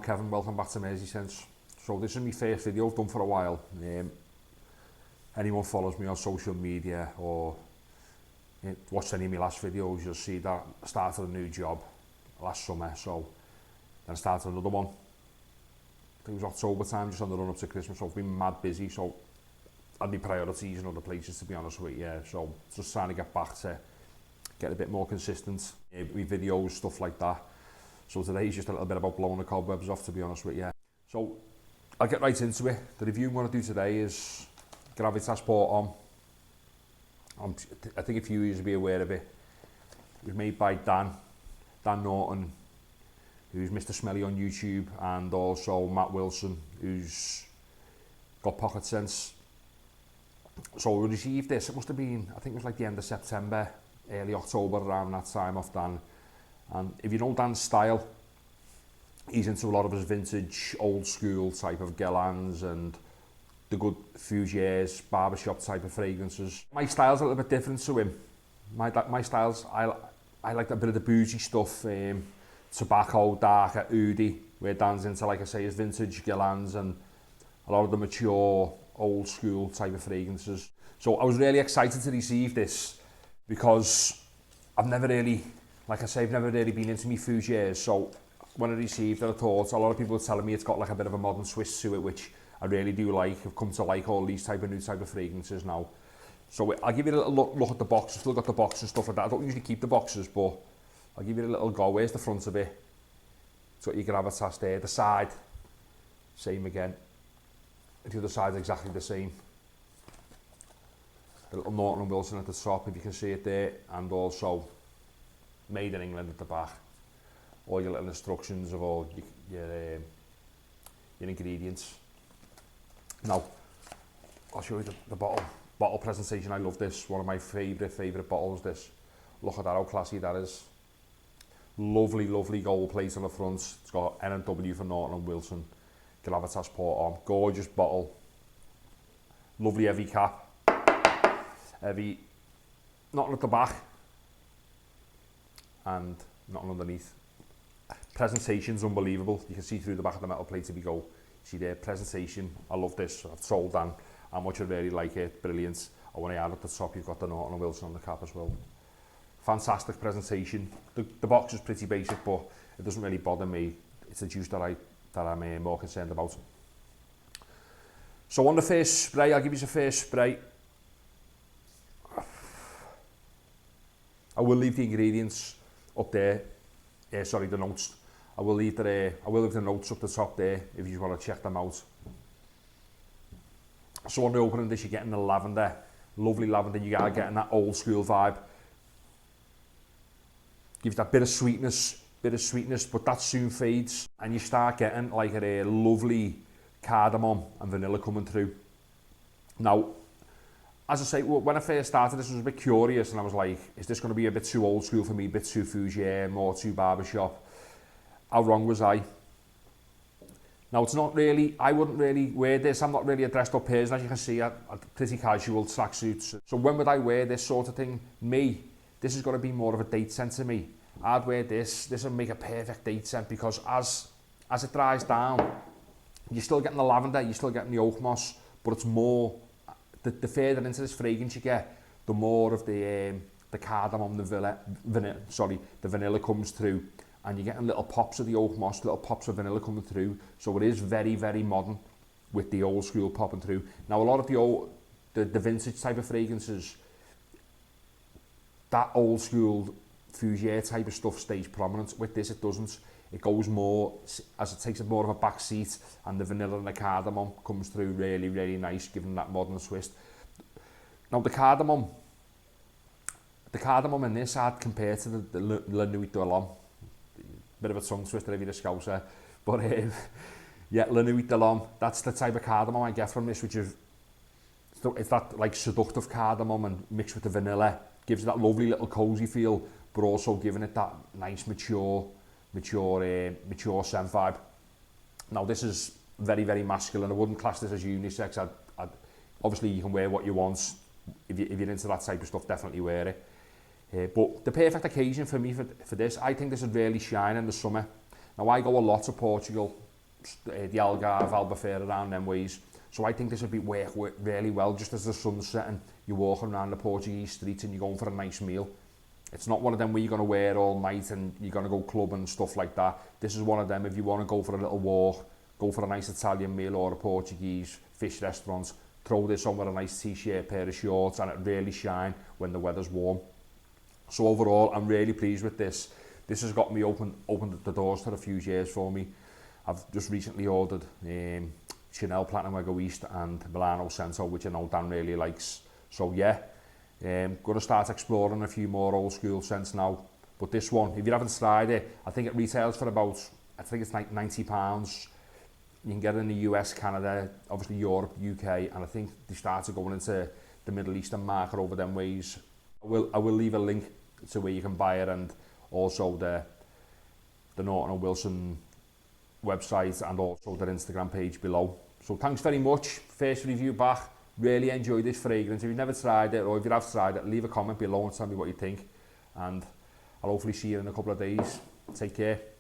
Kevin, welcome back to Merseysense. So this is my first video I've done for a while. Anyone follows me on social media or watched any of my last videos, you'll see that I started a new job last summer, so then I started another one. I think it was October time, just on the run up to Christmas, so I've been mad busy, so I had my priorities in other places, to be honest with you. So just trying to get back to get a bit more consistent with videos, stuff like that. So today's just a little bit about blowing the cobwebs off, to be honest with you. So I'll get right into it. The review I'm going to do today is Gravitas Homme. I think a few of you will be aware of it. It was made by Dan Norton, who's Mr. Smelly on YouTube, and also Matt Wilson, who's got Pocket Sense. So we received this, it must have been, I think it was like the end of September, early October, around that time off Dan. And if you know Dan's style, he's into a lot of his vintage, old school type of Guerlains and the good Fougères, barbershop type of fragrances. My style's a little bit different to him. My style's, I like a bit of the bougie stuff, tobacco, darker, oudi, where Dan's into, like I say, his vintage Guerlains and a lot of the mature, old school type of fragrances. So I was really excited to receive this because I've never really, like I say, I've never really been into me Fougères. So when I received it, I thought a lot of people were telling me it's got like a bit of a modern twist to it, which I really do like. I've come to like all these new type of fragrances now. So I'll give you a little look at the box. I've still got the box and stuff like that. I don't usually keep the boxes, but I'll give you a little go. Where's the front of it? It's got your Gravitas there. The side, same again. The other side's exactly the same. The little Norton and Wilson at the top, if you can see it there, and also made in England at the back. All your little instructions of all your ingredients. Now, I'll show you the bottle presentation. I love this. One of my favourite bottles, this. Look at that, how classy that is. Lovely gold plate on the front. It's got N&W for Norton and Wilson. Gravitas Homme. Gorgeous bottle. Lovely heavy cap. Heavy, nothing at the back. And nothing underneath. Presentation's unbelievable. You can see through the back of the metal plate if you go. See there, presentation. I love this. I've told Dan how much I really like it. Brilliant. And when I add at the top, you've got the Norton and Wilson on the cap as well. Fantastic presentation. The box is pretty basic, but it doesn't really bother me. It's the juice that I'm more concerned about. So on the first spray, I'll give you the first spray. I will leave the ingredients up there. Sorry, the notes. I will leave the notes up the top there if you want to check them out. So on the opening this, you're getting the lavender, lovely lavender. You are getting that old school vibe. Gives that bit of sweetness, but that soon fades, and you start getting like a lovely cardamom and vanilla coming through. Now, as I say, when I first started this, I was a bit curious, and I was like, is this going to be a bit too old school for me, a bit too Fougère, more too barbershop? How wrong was I? Now, it's not really, I wouldn't really wear this. I'm not really a dressed up person, as you can see. I'm pretty casual, tracksuits. So when would I wear this sort of thing? Me, this is going to be more of a date scent to me. I'd wear this would make a perfect date scent, because as it dries down, you're still getting the lavender, you're still getting the oak moss, but it's more, the further into this fragrance you get, the more of the cardamom, the vanilla comes through, and you're getting little pops of the oak moss, little pops of vanilla coming through. So it is very modern with the old school popping through. Now, a lot of the vintage type of fragrances, that old school Fougère type of stuff stays prominent. With this, it doesn't. It goes more, as it takes more of a back seat, and the vanilla and the cardamom comes through really nice, giving that modern twist. Now, the cardamom in this, I'd compare to the La Nuit de l'Homme. Bit of a tongue twister if you're a Scouser, but yeah, La Nuit de l'Homme, that's the type of cardamom I get from this, which is, it's that like seductive cardamom and mixed with the vanilla, gives it that lovely little cozy feel, but also giving it that nice mature scent vibe. Now, this is very masculine. I wouldn't class this as unisex. Obviously you can wear what you want. If you're into that type of stuff, definitely wear it. But the perfect occasion for me for this, I think this would really shine in the summer. Now, I go a lot to Portugal the Algarve, Albufeira, around them ways. So I think this would be work really well, just as the sun's setting, you're walking around the Portuguese streets and you're going for a nice meal. It's not one of them where you're going to wear all night and you're going to go club and stuff like that. This is one of them, if you want to go for a little walk, go for a nice Italian meal or a Portuguese fish restaurant, throw this on with a nice t-shirt, pair of shorts, and it really shine when the weather's warm. So overall, I'm really pleased with this. This has got me opened the doors to a few years for me. I've just recently ordered Chanel Platinum Egoist and Milano Cento, which I know Dan really likes. So yeah, going to start exploring a few more old school scents now. But this one, if you haven't tried it, I think it retails for about, I think it's like £90. You can get it in the US, Canada, obviously Europe, UK, and I think they started going into the Middle Eastern market over them ways. I will leave a link to where you can buy it, and also the Norton & Wilson website and also their Instagram page below. So thanks very much. First review back. Really enjoyed this fragrance. If you've never tried it, or if you have tried it, leave a comment below and tell me what you think. And I'll hopefully see you in a couple of days. Take care.